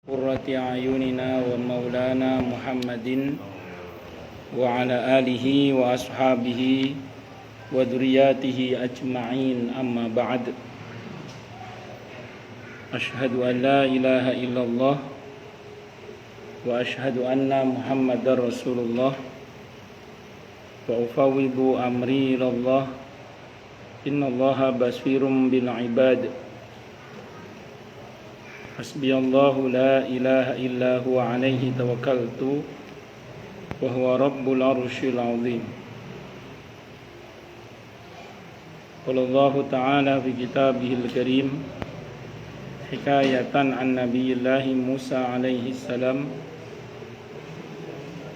قرة أعيننا ومولانا محمد وعلى آله وأصحابه وذرياته أجمعين أما بعد أشهد أن لا إله إلا الله وأشهد أن محمد رسول الله وأفوض أمري إلى الله إن الله بصير بالعباد حسبي الله لا إله إلا هو عليه توكلت وهو رب العرش العظيم قال الله تعالى في كتابه الكريم حكاية عن نبي الله موسى عليه السلام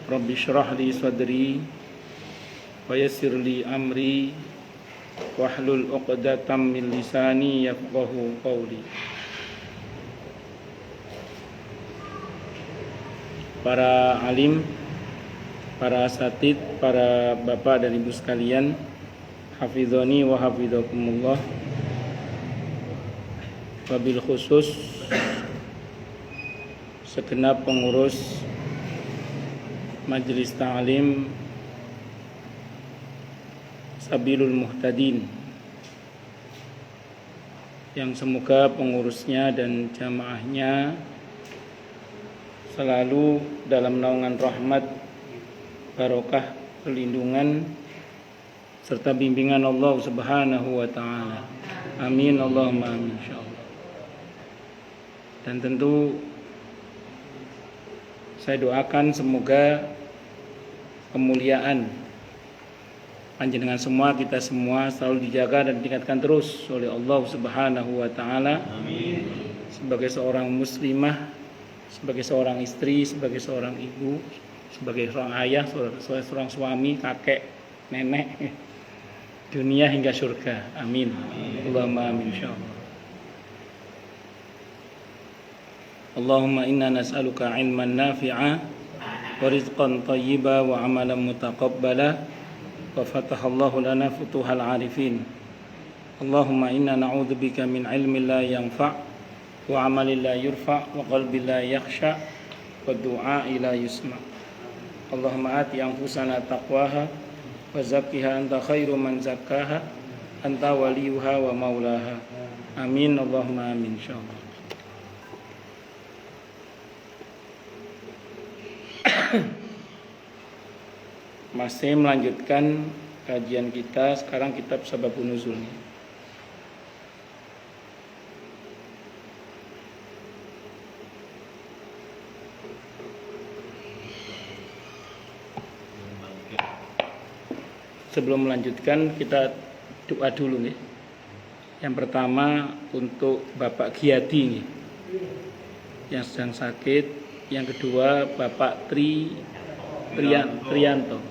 رب اشرح لي صدري ويسر لي أمري واحلل عقدة من لساني يفقهوا قولي. Para alim, para asatid, para bapak dan ibu sekalian, hafizoni wa hafizakumullah. Wabil khusus segenap pengurus Majelis Ta'lim Sabilul Muhtadin, yang semoga pengurusnya dan jamaahnya selalu dalam naungan rahmat, barokah, perlindungan serta bimbingan Allah Subhanahu wa taala. Amin Allahumma amin insyaallah. Dan tentu saya doakan semoga kemuliaan panjenengan semua, kita semua selalu dijaga dan ditingkatkan terus oleh Allah Subhanahu wa taala. Amin. Sebagai seorang muslimah, sebagai seorang istri, sebagai seorang ibu, sebagai seorang ayah, seorang suami, kakek, nenek, dunia hingga surga. Amin. Allahumma amin insyaallah. Allahumma inna nas'aluka ilman nafi'a wa rizqan thayyiba wa amalan mutaqabbala wa fatahallahu lana futuhal arifin. Allahumma inna na'udzubika min ilmin la yanfa' wa amalin la yurfa wa qalbin la yakhsha wa du'a'i la yusma. Allahumma ati anfusana taqwaha wa zakkiha anta khairu man zakkaha anta waliyuha wa maulaha. Amin Allahumma amin insyaallah. Masih melanjutkan kajian kita, sekarang kitab Sababun Nuzul. Sebelum melanjutkan kita doa dulu nih. Yang pertama untuk Bapak Giati nih, yang sedang sakit. Yang kedua Bapak Trianto.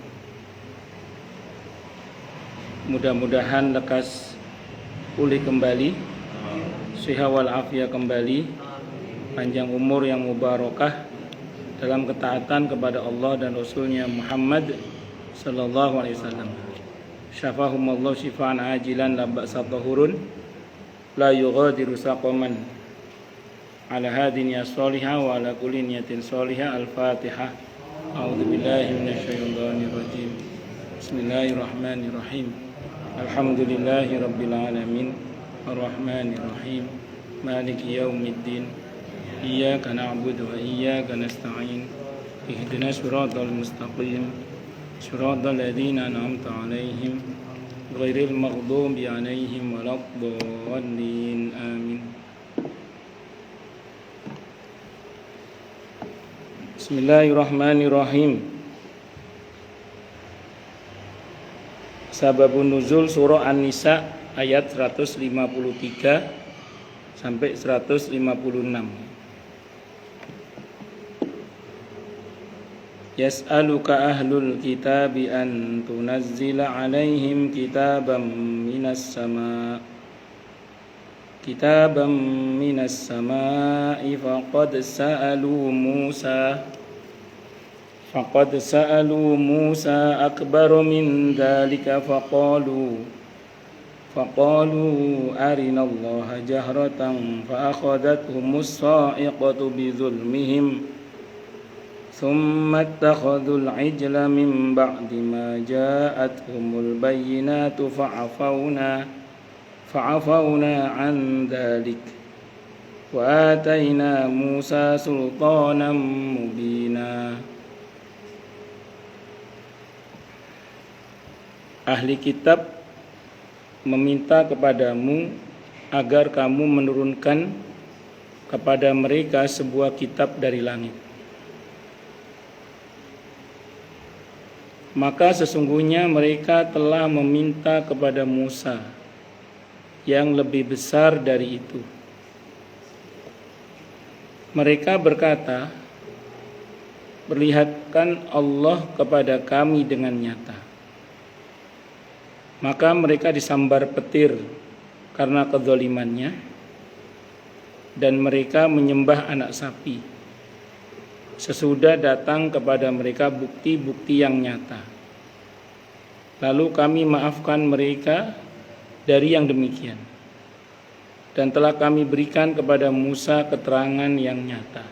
Mudah-mudahan lekas pulih kembali, sehat wal afiat kembali, panjang umur yang mubarakah dalam ketaatan kepada Allah dan Rasulnya Muhammad sallallahu alaihi wasallam. Syafahumullah syifaan ajilan la ba'sa tahurun la yughadiru saqaman ala hadin ya salihah wa ala kulli niyatin salihah. Al-Fatihah. A'udzu billahi minasyaitonir rajim. Bismillahirrahmanirrahim. Alhamdulillahi rabbil alamin arrahmanir rahim maliki yaumiddin iyyaka na'budu wa iyyaka nasta'in ihdinas siratal mustaqim siratal ladzina an'amta 'alaihim ghairil maghdubi 'alaihim waladdallin. Amin. Bismillahirrahmanirrahim. Sababun Nuzul surah An-Nisa ayat 153 sampai 156. Yas'aluka ahlul kitabi an tunazzila alaihim kitaban minas sama'i faqad sa'alu Musa akbar min dhalika فقالوا أرنا الله جهرة فأخذتهم الصاعقة بظلمهم ثم اتخذوا العجل من بعد ما جاءتهم البينات فعفونا عن ذلك وآتينا موسى سلطانا مبينا. Ahli kitab meminta kepadamu agar kamu menurunkan kepada mereka sebuah kitab dari langit. Maka sesungguhnya mereka telah meminta kepada Musa yang lebih besar dari itu. Mereka berkata, perlihatkan Allah kepada kami dengan nyata. Maka mereka disambar petir karena kezalimannya, dan mereka menyembah anak sapi sesudah datang kepada mereka bukti-bukti yang nyata. Lalu kami maafkan mereka dari yang demikian, dan telah kami berikan kepada Musa keterangan yang nyata.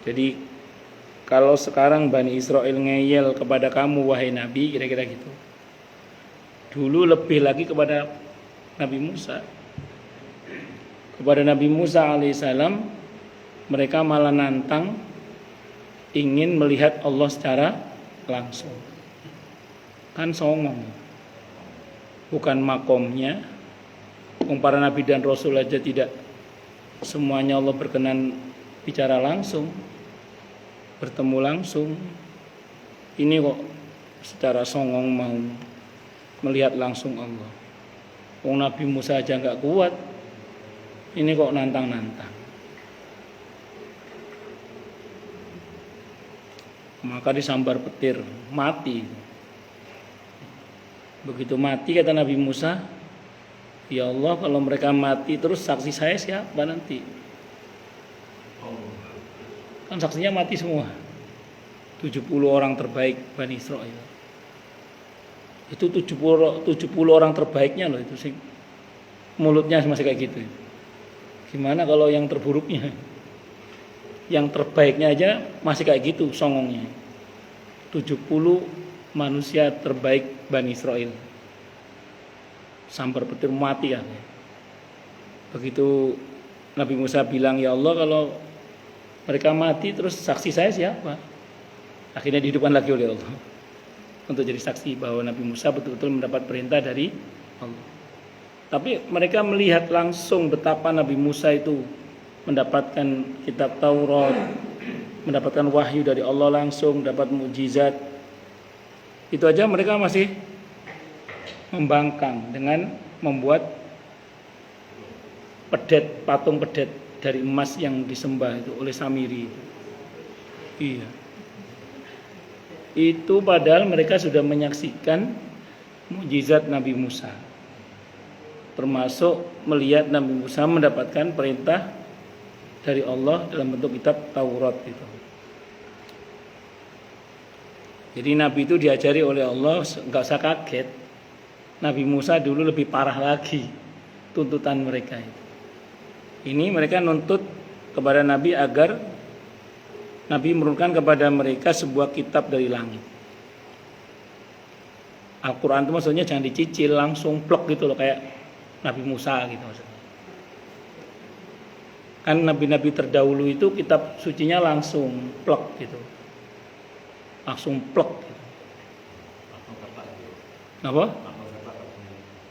Jadi kalau sekarang Bani Israel ngeyel kepada kamu wahai Nabi, kira-kira gitu. Dulu lebih lagi kepada Nabi Musa. Kepada Nabi Musa alaihissalam mereka malah nantang ingin melihat Allah secara langsung. Kan songong. Bukan makomnya. Para Nabi dan Rasul aja tidak semuanya Allah berkenan bicara langsung, bertemu langsung. Ini kok secara songong mau melihat langsung Allah. Nabi Musa aja nggak kuat, ini kok nantang-nantang. Maka disambar petir, mati. Begitu mati kata Nabi Musa, ya Allah, kalau mereka mati terus saksi saya siapa nanti? Kan saksinya mati semua. 70 orang terbaik Bani Israel. Itu 70 orang terbaiknya loh itu sih. Mulutnya masih kayak gitu. Gimana kalau yang terburuknya? Yang terbaiknya aja masih kayak gitu songongnya. 70 manusia terbaik Bani Israel. Sambar petir mati kan. Begitu Nabi Musa bilang, ya Allah, kalau mereka mati terus saksi saya siapa? Akhirnya dihidupkan lagi oleh Allah untuk jadi saksi bahwa Nabi Musa betul-betul mendapat perintah dari Allah. Tapi mereka melihat langsung betapa Nabi Musa itu mendapatkan kitab Taurat, mendapatkan wahyu dari Allah langsung, dapat mukjizat. Itu aja mereka masih membangkang dengan membuat pedet, patung pedet dari emas yang disembah itu oleh Samiri itu. Iya. Itu padahal mereka sudah menyaksikan mukjizat Nabi Musa. Termasuk melihat Nabi Musa mendapatkan perintah dari Allah dalam bentuk kitab Taurat itu. Jadi Nabi itu diajari oleh Allah, enggak usah kaget. Nabi Musa dulu lebih parah lagi tuntutan mereka itu. Ini mereka nuntut kepada Nabi agar Nabi menurunkan kepada mereka sebuah kitab dari langit. Al-Quran itu maksudnya jangan dicicil, langsung plek gitu loh, kayak Nabi Musa gitu maksudnya. Kan nabi-nabi terdahulu itu kitab sucinya langsung plek gitu. Langsung plek gitu. Apa?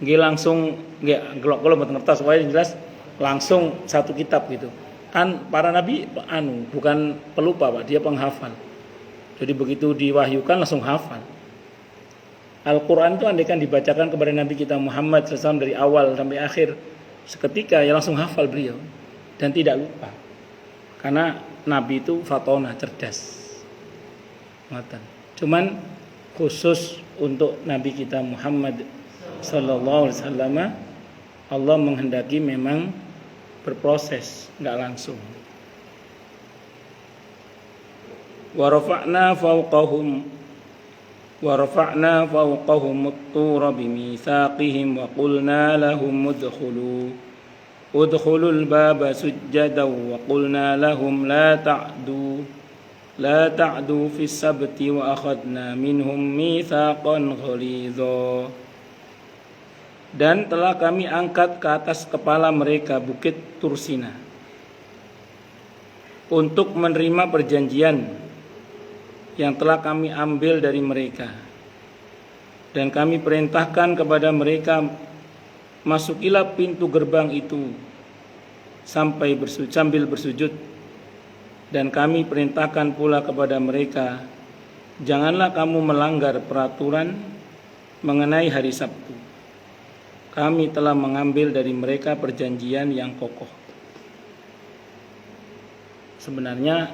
Nggih langsung nggih gelok-gelok mboten ngertos, supaya jelas langsung satu kitab gitu. Kan para nabi bukan pelupa Pak, dia penghafal. Jadi begitu diwahyukan langsung hafal. Al-Quran itu andaikan dibacakan kepada Nabi kita Muhammad SAW dari awal sampai akhir, seketika ya langsung hafal beliau dan tidak lupa. Karena Nabi itu fatona, cerdas. Cuman khusus untuk Nabi kita Muhammad sallallahu alaihi wasallam Allah menghendaki memang berproses, enggak langsung. Wa rafa'na fawqahum Wa rafa'na fawqahum at-tura bimitsaqihim wa qulna lahum udkhulul baba sujjadan wa qulna lahum la ta'du fis sabti wa akhadna minhum mitsaqan ghalidha. Dan telah kami angkat ke atas kepala mereka bukit Tursina untuk menerima perjanjian yang telah kami ambil dari mereka. Dan kami perintahkan kepada mereka, masukilah pintu gerbang itu sambil bersujud. Dan kami perintahkan pula kepada mereka, janganlah kamu melanggar peraturan mengenai hari Sabtu. Kami telah mengambil dari mereka perjanjian yang kokoh. Sebenarnya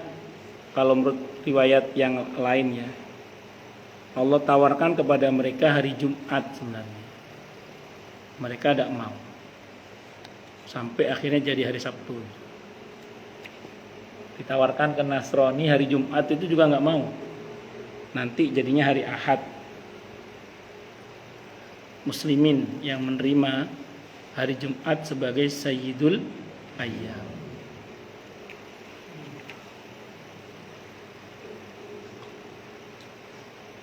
kalau menurut riwayat yang lainnya, Allah tawarkan kepada mereka hari Jumat sebenarnya. Mereka tidak mau. Sampai akhirnya jadi hari Sabtu. Ditawarkan ke Nasrani hari Jumat itu juga nggak mau. Nanti jadinya hari Ahad. Muslimin yang menerima hari Jumat sebagai Sayyidul Ayyam.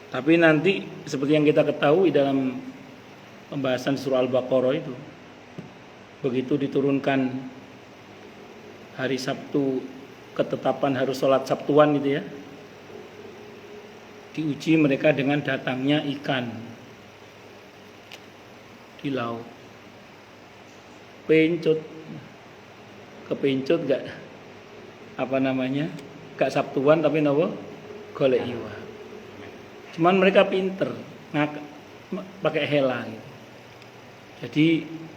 Tapi nanti seperti yang kita ketahui dalam pembahasan surah Al-Baqarah itu, begitu diturunkan hari Sabtu, ketetapan harus sholat Sabtuan gitu ya, diuji mereka dengan datangnya ikan di laut. Kepencut gak gak Sabtuan tapi golek iwa. Cuman mereka pinter pakai hela gitu. Jadi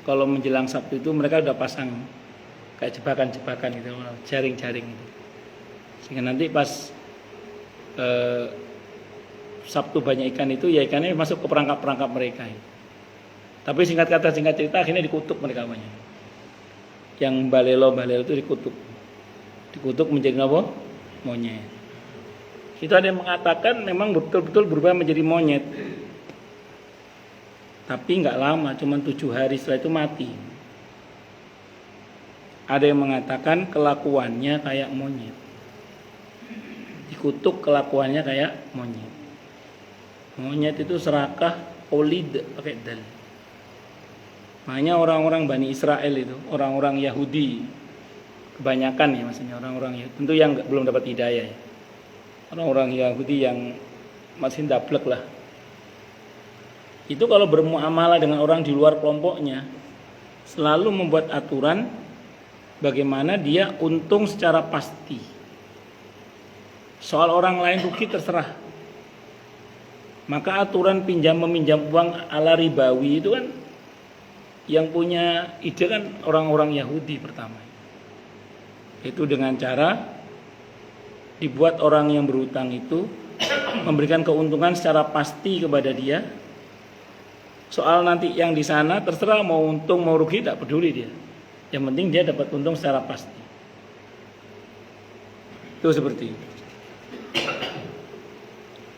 kalau menjelang Sabtu itu mereka udah pasang kayak jebakan-jebakan gitu, jaring-jaring gitu. Sehingga nanti pas Sabtu banyak ikan itu, ya ikannya masuk ke perangkap-perangkap mereka gitu. Tapi singkat cerita akhirnya dikutuk mereka banyak. Yang balelo itu dikutuk menjadi monyet. Itu ada yang mengatakan memang betul-betul berubah menjadi monyet. Tapi nggak lama, cuma 7 hari setelah itu mati. Ada yang mengatakan kelakuannya kayak monyet. Dikutuk kelakuannya kayak monyet. Monyet itu serakah, olid pakai dal. Makanya orang-orang Bani Israel itu, orang-orang Yahudi, kebanyakan ya maksudnya orang-orang Yahudi, tentu yang belum dapat hidayah ya. Orang-orang Yahudi yang masih dablek lah. Itu kalau bermuamalah dengan orang di luar kelompoknya, selalu membuat aturan bagaimana dia untung secara pasti. Soal orang lain rugi terserah. Maka aturan pinjam meminjam uang ala ribawi itu kan yang punya ide kan orang-orang Yahudi pertama. Itu dengan cara dibuat orang yang berhutang itu memberikan keuntungan secara pasti kepada dia. Soal nanti yang di sana terserah mau untung mau rugi tidak peduli dia. Yang penting dia dapat untung secara pasti. Itu seperti itu.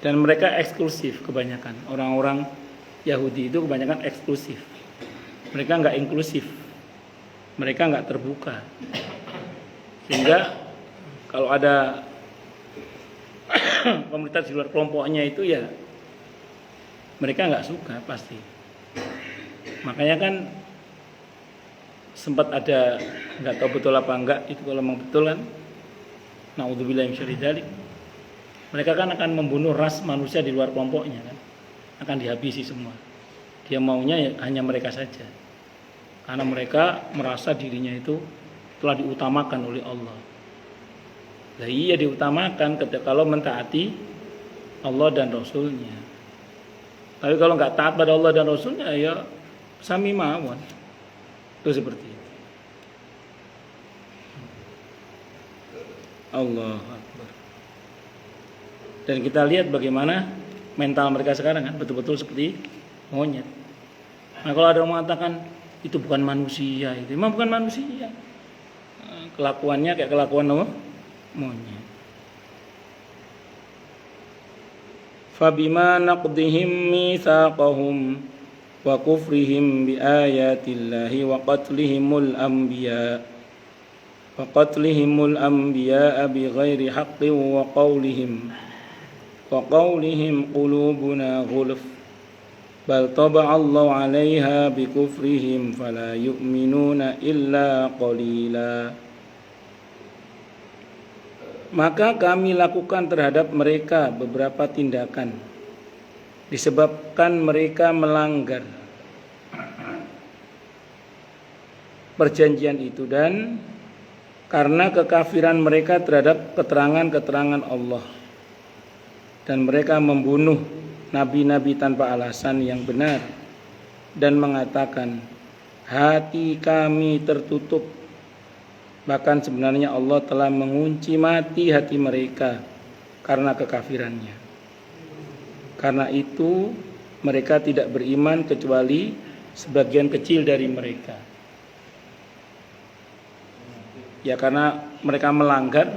Dan mereka eksklusif kebanyakan. Orang-orang Yahudi itu kebanyakan eksklusif. Mereka nggak inklusif. Mereka nggak terbuka. Sehingga kalau ada komunitas di luar kelompoknya itu ya mereka nggak suka pasti. Makanya kan sempat ada, nggak tahu betul apa enggak, itu kalau memang betul kan, naudzubillah min syarri dzalik, mereka kan akan membunuh ras manusia di luar kelompoknya kan, akan dihabisi semua. Dia maunya ya hanya mereka saja, karena mereka merasa dirinya itu telah diutamakan oleh Allah. Nah iya diutamakan ketika kalau mentaati Allah dan Rasulnya. Tapi kalau nggak taat pada Allah dan Rasulnya ya sami mawon. Itu seperti itu. Allah Akbar. Dan kita lihat bagaimana mental mereka sekarang kan, betul-betul seperti monyet. Nah kalau ada yang mengatakan itu bukan manusia, itu memang bukan manusia. Kelakuannya kayak kelakuan monyet. Fabima naqdihim mitsaqahum wa kufrihim bi ayatillahi wa qatlihimul anbiya bighairi haqqin wa qawlihim qulubuna ghulf bal taba'allahu 'alaiha bikufrihim fala yu'minuna illa qalila. Maka kami lakukan terhadap mereka beberapa tindakan disebabkan mereka melanggar perjanjian itu dan karena kekafiran mereka terhadap keterangan-keterangan Allah, dan mereka membunuh nabi-nabi tanpa alasan yang benar dan mengatakan hati kami tertutup. Bahkan sebenarnya Allah telah mengunci mati hati mereka karena kekafirannya. Karena itu mereka tidak beriman kecuali sebagian kecil dari mereka. Ya karena mereka melanggar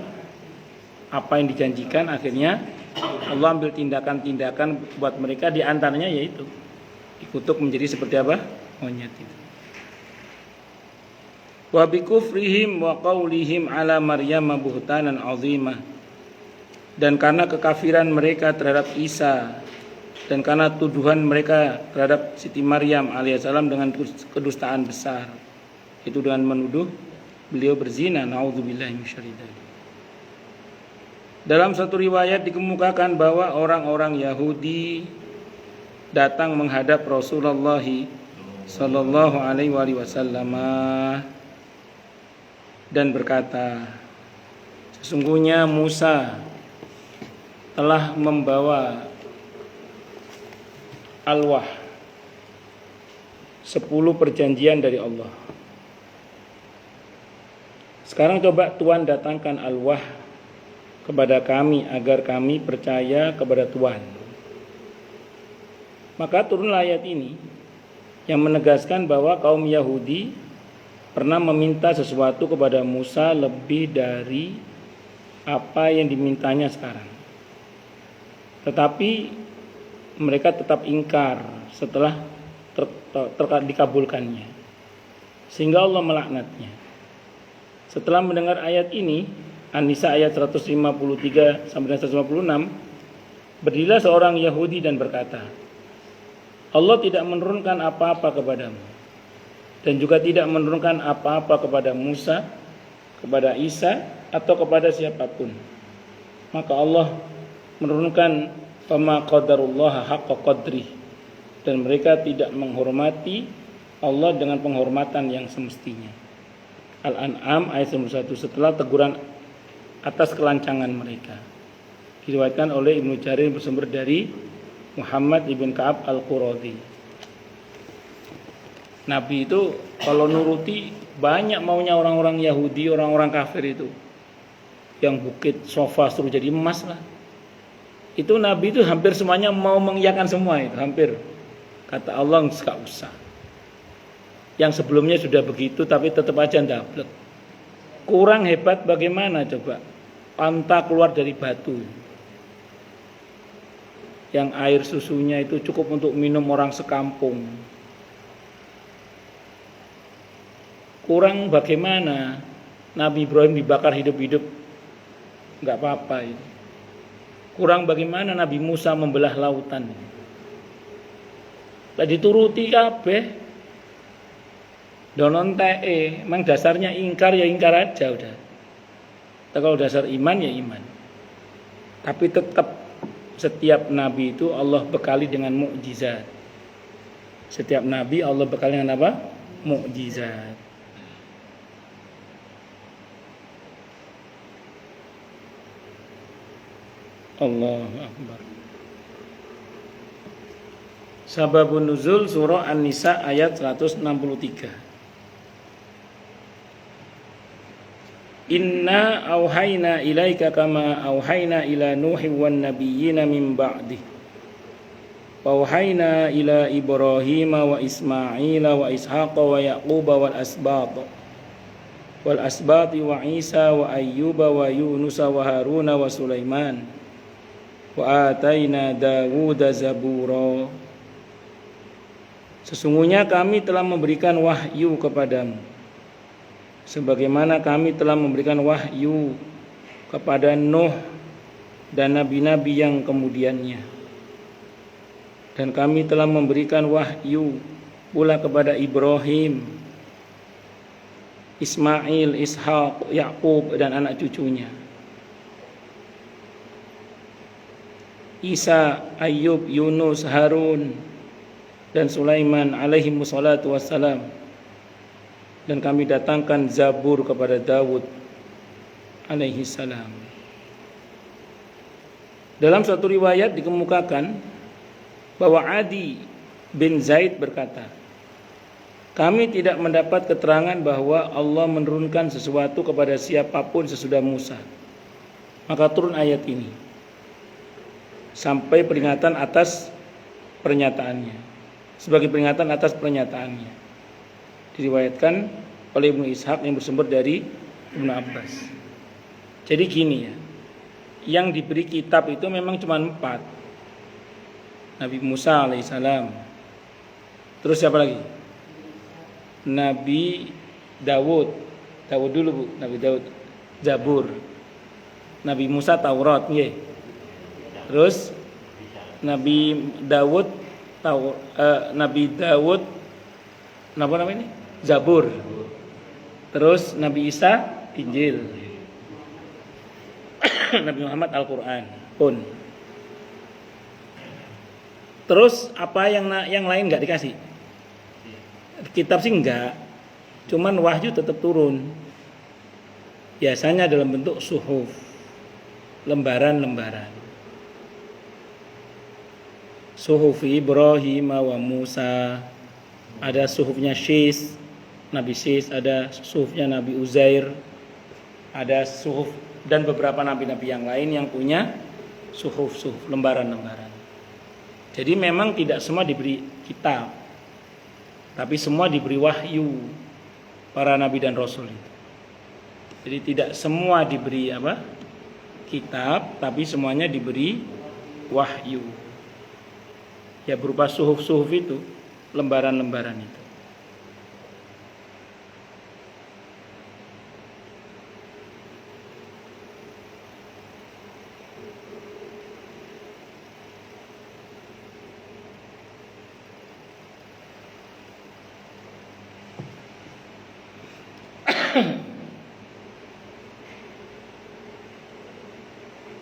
apa yang dijanjikan, akhirnya Allah ambil tindakan-tindakan buat mereka, di antaranya yaitu dikutuk menjadi seperti apa? Monyet itu. Wa bikufrihim wa qaulihim ala Maryam buhtanan azimah. Dan karena kekafiran mereka terhadap Isa dan karena tuduhan mereka terhadap Siti Maryam alaihissalam dengan kedustaan besar, itu dengan menuduh beliau berzina, naudzubillahi minasyaitonir rajim. Dalam satu riwayat dikemukakan bahwa orang-orang Yahudi datang menghadap Rasulullah sallallahu alaihi wasallam dan berkata, sesungguhnya Musa telah membawa alwah 10 perjanjian dari Allah. Sekarang coba Tuhan datangkan alwah kepada kami agar kami percaya kepada Tuhan. Maka turunlah ayat ini yang menegaskan bahwa kaum Yahudi pernah meminta sesuatu kepada Musa lebih dari apa yang dimintanya sekarang. Tetapi mereka tetap ingkar setelah dikabulkannya, sehingga Allah melaknatnya. Setelah mendengar ayat ini, An-Nisa ayat 153 sampai 156, berdirilah seorang Yahudi dan berkata, Allah tidak menurunkan apa-apa kepadamu, dan juga tidak menurunkan apa-apa kepada Musa, kepada Isa, atau kepada siapapun. Maka Allah menurunkan fama qadarullah haqqa qadrih, dan mereka tidak menghormati Allah dengan penghormatan yang semestinya. Al-An'am ayat 1. Setelah teguran atas kelancangan mereka, diriwayatkan oleh Ibnu Jarir bersumber dari Muhammad ibn Ka'ab al-Quradi. Nabi itu kalau nuruti banyak maunya orang-orang Yahudi, orang-orang kafir itu, yang bukit sofa suruh jadi emas lah. Itu Nabi itu hampir semuanya mau mengiyakan semua itu, hampir. Kata Allah enggak usah. Yang sebelumnya sudah begitu tapi tetap aja ndablek. Kurang hebat bagaimana coba? Onta keluar dari batu, yang air susunya itu cukup untuk minum orang sekampung. Kurang bagaimana Nabi Ibrahim dibakar hidup-hidup, enggak apa-apa itu. Kurang bagaimana Nabi Musa membelah lautan. Lah dituruti kabeh. Donon TE, memang dasarnya ingkar ya ingkar aja udah. Kalau dasar iman ya iman. Tapi tetap setiap nabi itu Allah bekali dengan mukjizat. Setiap nabi Allah bekali dengan apa? Mukjizat. Allahu Akbar. Sababun nuzul surah An-Nisa ayat 163. Inna auhayna ilaika kama auhayna ila Nuhi wan nabiyyina min ba'dih. Wa auhayna ila Ibrahim wa Ismail wa Ishaq wa Yaqub wal asbat wa Isa wa Ayyub wa Yunus wa Harun wa Sulaiman wa ataina Dawuda zabura. Sesungguhnya kami telah memberikan wahyu kepadamu, sebagaimana kami telah memberikan wahyu kepada Nuh dan nabi-nabi yang kemudiannya. Dan kami telah memberikan wahyu pula kepada Ibrahim, Ismail, Ishak, Yakub dan anak cucunya, Isa, Ayub, Yunus, Harun dan Sulaiman alaihi wassalatu wassalam. Dan kami datangkan Zabur kepada Dawud alaihi salam. Dalam suatu riwayat dikemukakan bahwa Adi bin Zaid berkata, kami tidak mendapat keterangan bahwa Allah menurunkan sesuatu kepada siapapun sesudah Musa. Maka turun ayat ini sampai peringatan atas pernyataannya, sebagai peringatan atas pernyataannya. Diriwayatkan oleh Ibnu Ishaq yang bersumber dari Ibnu Abbas. Jadi gini ya, yang diberi kitab itu memang cuma 4. Nabi Musa alaihissalam. Terus siapa lagi? Nabi Dawud. Dawud dulu Bu, Nabi Dawud. Zabur. Nabi Musa Taurat, nggih. Terus Nabi Dawud Nabi Dawud apa namanya? Zabur. Terus Nabi Isa Injil. Nabi Muhammad Al-Qur'an pun. Terus apa yang lain enggak dikasih? Kitab sih enggak. Cuman wahyu tetap turun. Biasanya dalam bentuk suhuf, lembaran-lembaran. Suhuf Ibrahim wa Musa, ada suhufnya Syis, Nabi Syis, ada suhufnya Nabi Uzair, ada suhuf dan beberapa nabi-nabi yang lain yang punya suhuf-suhuf, lembaran-lembaran. Jadi memang tidak semua diberi kitab, tapi semua diberi wahyu para nabi dan rasul itu. Jadi tidak semua diberi kitab, tapi semuanya diberi wahyu. Ya berupa suhuf-suhuf itu, lembaran-lembaran itu.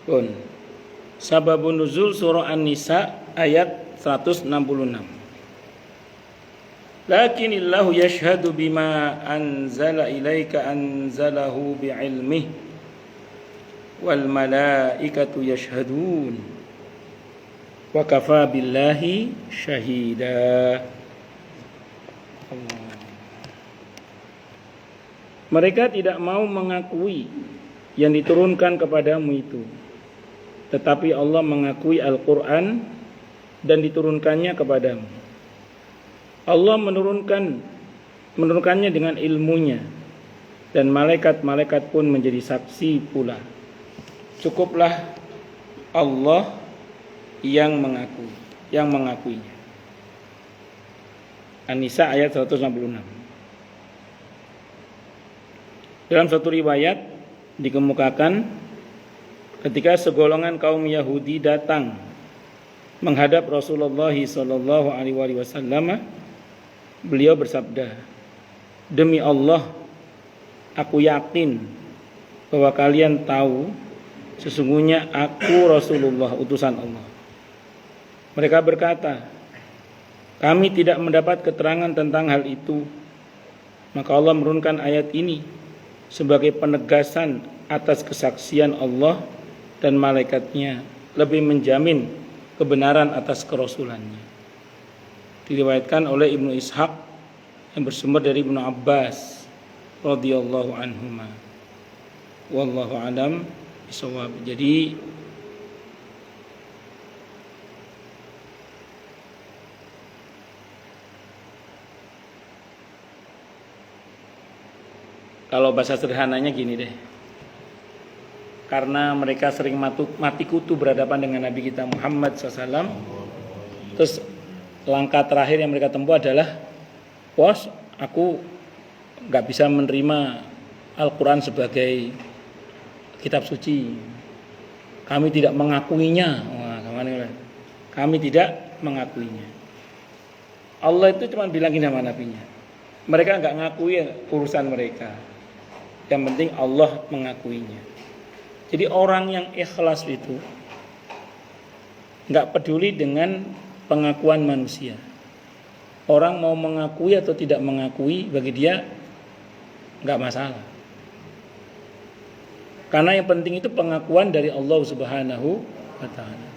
Pun sababun nuzul surah An-Nisa ayat 166. Lakinillahu yashhadu bima anzala ilaika anzalahu bi'ilmihi wal malaikatu yashhadun wa kafa billahi syahida. Mereka tidak mau mengakui yang diturunkan kepadamu itu, tetapi Allah mengakui Al-Quran dan diturunkannya kepadamu. Allah menurunkannya dengan ilmunya, dan malaikat-malaikat pun menjadi saksi pula. Cukuplah Allah yang mengakuinya. An-Nisa ayat 166. Dalam satu riwayat dikemukakan ketika segolongan kaum Yahudi datang menghadap Rasulullah sallallahu alaihi wasallam, beliau bersabda, "Demi Allah, aku yakin bahwa kalian tahu sesungguhnya aku Rasulullah, utusan Allah." Mereka berkata, "Kami tidak mendapat keterangan tentang hal itu." Maka Allah menurunkan ayat ini sebagai penegasan atas kesaksian Allah dan malaikatnya, lebih menjamin kebenaran atas kerasulannya. Diriwayatkan oleh Ibnu Ishaq yang bersumber dari Ibnu Abbas radhiyallahu anhuma. Wallahu alam bisawab. Jadi kalau bahasa sederhananya gini deh. karena mereka sering mati kutu berhadapan dengan Nabi kita Muhammad SAW. Terus langkah terakhir yang mereka tempuh adalah, bos, aku nggak bisa menerima Al-Quran sebagai kitab suci, kami tidak mengakuinya. Kami tidak mengakuinya. Allah itu cuma bilang gini sama nabinya, mereka nggak ngakui urusan mereka, yang penting Allah mengakuinya. Jadi orang yang ikhlas itu nggak peduli dengan pengakuan manusia. Orang mau mengakui atau tidak mengakui, bagi dia nggak masalah. Karena yang penting itu pengakuan dari Allah Subhanahu wa ta'ala.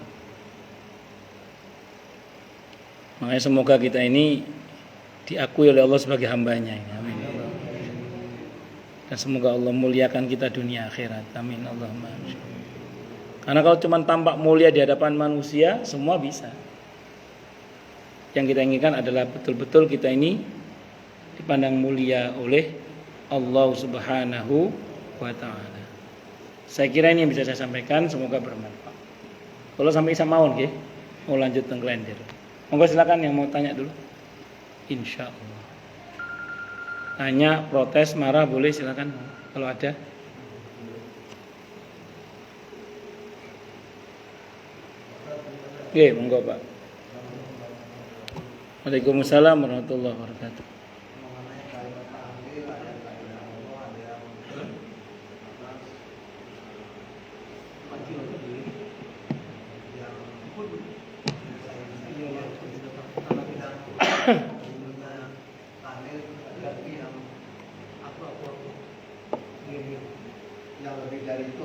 Makanya semoga kita ini diakui oleh Allah sebagai hambanya. Amin. Dan semoga Allah muliakan kita dunia akhirat. Amin. Allahumma amin. Karena kalau cuma tampak mulia di hadapan manusia, semua bisa. Yang kita inginkan adalah betul-betul kita ini dipandang mulia oleh Allah Subhanahu wa ta'ala. Saya kira ini yang bisa saya sampaikan, semoga bermanfaat. Kalau sampai isa mawon nggih, mau lanjut teng klender. Monggo silakan yang mau tanya dulu. Insya Allah. Tanya, protes, marah boleh, silakan kalau ada. Oke, monggo Pak. Waalaikumsalam warahmatullahi wabarakatuh. Yang lebih dari itu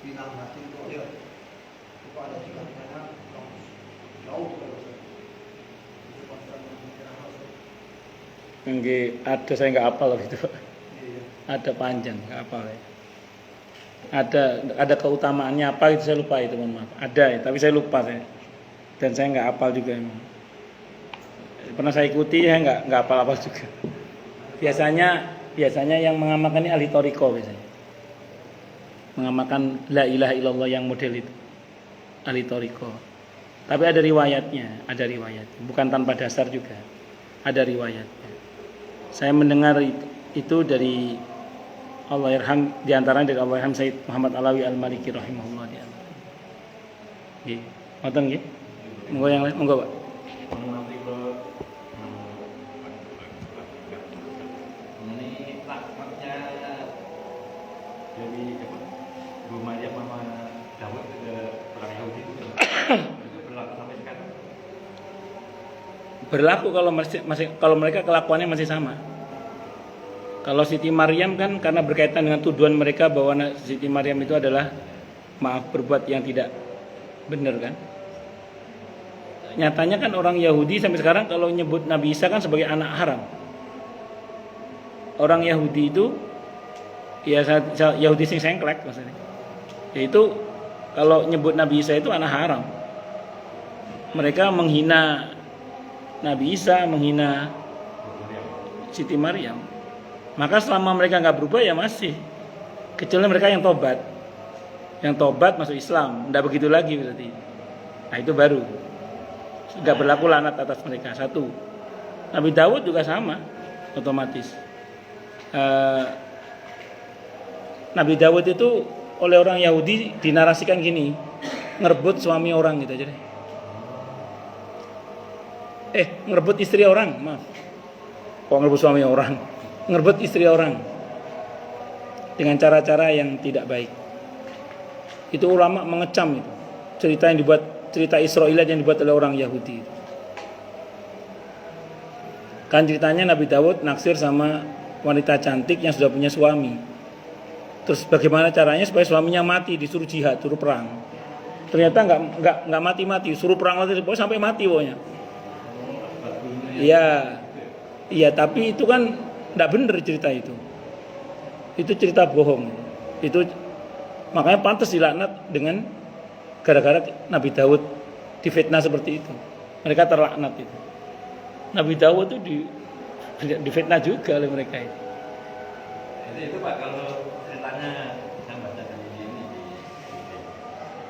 bilang hati itu kepada juga karena jauh Ada, saya nggak hafal gitu. Ada panjang, nggak hafal ya. Ada keutamaannya apa itu saya lupa itu, mohon maaf. Ada ya, tapi saya lupa saya. Dan saya nggak hafal juga emang. Pernah saya ikuti, saya nggak hafal juga. Biasanya yang mengamalkan ini ahli thariqah biasanya. Mengamalkan la ilaha illallah yang model itu. Ahli thariqah. Tapi ada riwayatnya. Bukan tanpa dasar juga. Ada riwayatnya. Saya mendengar itu dari Allahyarham, di antaranya dari Allahyarham Sayyid Muhammad Alawi Al-Maliki rahimahullah di antara. Nggih. Ngoten nggih? Monggo yang lain, monggo Pak. Ini laknatnya dari Bu Maryam sama Daud ke orang Yahudi itu berlaku sampai sekarang. Berlaku kalau mereka kelakuannya masih sama. Kalau Siti Maryam kan karena berkaitan dengan tuduhan mereka bahwa Siti Maryam itu adalah berbuat yang tidak benar kan. Nyatanya kan orang Yahudi sampai sekarang kalau nyebut Nabi Isa kan sebagai anak haram. Orang Yahudi itu ya Yahudi sing sengklek maksudnya. Yaitu kalau nyebut Nabi Isa itu anak haram. Mereka menghina Nabi Isa, menghina Siti Maryam. Maka selama mereka nggak berubah ya masih, kecuali mereka yang tobat masuk Islam, tidak begitu lagi berarti. Nah itu baru nggak berlaku laknat atas mereka. Satu, Nabi Daud juga sama, otomatis. Nabi Daud itu oleh orang Yahudi dinarasikan gini, ngerebut suami orang gitu aja deh. Ngerebut istri orang, maaf. Kok ngerebut suami orang? Ngerebut istri orang dengan cara-cara yang tidak baik. Itu ulama mengecam itu. Cerita Israiliyat yang dibuat oleh orang Yahudi itu. Kan ceritanya Nabi Daud naksir sama wanita cantik yang sudah punya suami. Terus bagaimana caranya supaya suaminya mati, disuruh jihad, suruh perang. Ternyata enggak mati-mati, suruh perang lagi sampai mati pokoknya. Iya, tapi itu kan tidak benar cerita itu. Itu cerita bohong. Itu makanya pantas dilaknat dengan gara-gara Nabi Daud difitnah seperti itu. Mereka terlaknat itu. Nabi Daud itu Difitnah juga oleh mereka itu. Jadi itu Pak, kalau ceritanya saya baca dari ini,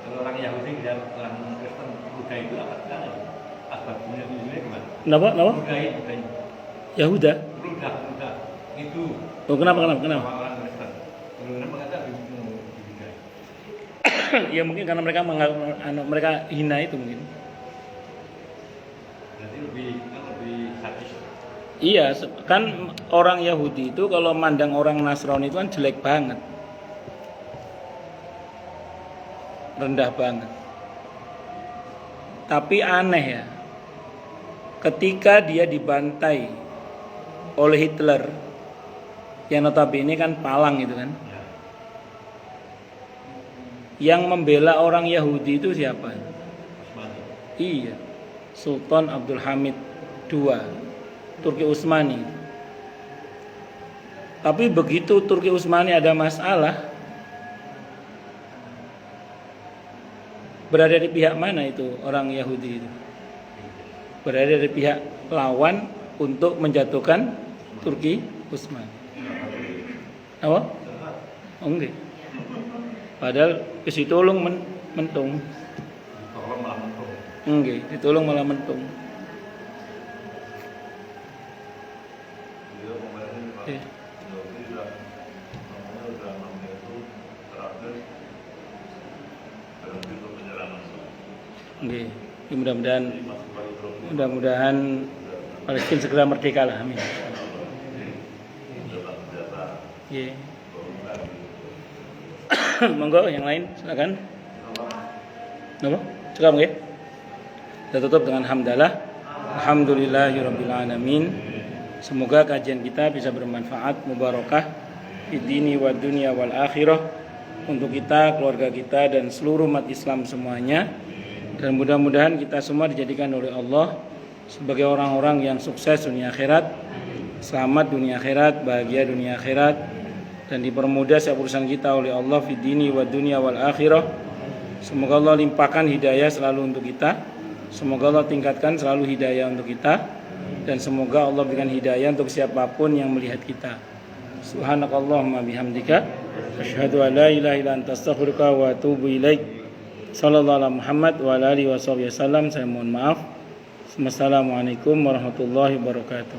kalau orang Yahudi dan orang Kristen Buddha itu apa kan? Asbabnya itu gimana? Kenapa? Buddha. Yahuda. Buddha. Itu. Oh, kenapa? Orang Kristen. Kenapa kata Buddha? Ya mungkin karena mereka hina itu mungkin. Berarti lebih sadis. Iya, kan orang Yahudi itu kalau mandang orang Nasrani itu kan jelek banget. Rendah banget. Tapi aneh ya. Ketika dia dibantai oleh Hitler, yang notabene kan palang itu kan. Ya. Yang membela orang Yahudi itu siapa? Utsmani. Iya, Sultan Abdul Hamid II, Turki Utsmani. Tapi begitu Turki Utsmani ada masalah, berada di pihak mana itu orang Yahudi itu? Berada di pihak lawan untuk menjatuhkan Turki Utsmani. Apa? Oh, enggak. Padahal ditolong mentung. Tolong malah mentung. Enggak, ditolong malah mentung. Iya. Oke, mudah-mudahan Palestina segera merdeka lah, amin. Iya. Monggo yang lain silakan. Napa? Cukup nggih? Kita tutup dengan hamdalah. Alhamdulillahirabbil alamin. Semoga kajian kita bisa bermanfaat, mubarakah di dini wa dunia wal akhirah untuk kita, keluarga kita dan seluruh umat Islam semuanya. Dan mudah-mudahan kita semua dijadikan oleh Allah sebagai orang-orang yang sukses dunia akhirat, selamat dunia akhirat, bahagia dunia akhirat, dan dipermudah setiap urusan kita oleh Allah fi dini wa dunia wal akhirah. Semoga Allah limpahkan hidayah selalu untuk kita. Semoga Allah tingkatkan selalu hidayah untuk kita. Dan semoga Allah berikan hidayah untuk siapapun yang melihat kita. Subhanakallahumma bihamdika asyhadu an la ilaha illa anta astaghfiruka wa atubu ilaik. Sallallahu alaihi Muhammad wa ala alihi wasallam. Saya mohon maaf. Wassalamualaikum warahmatullahi wabarakatuh.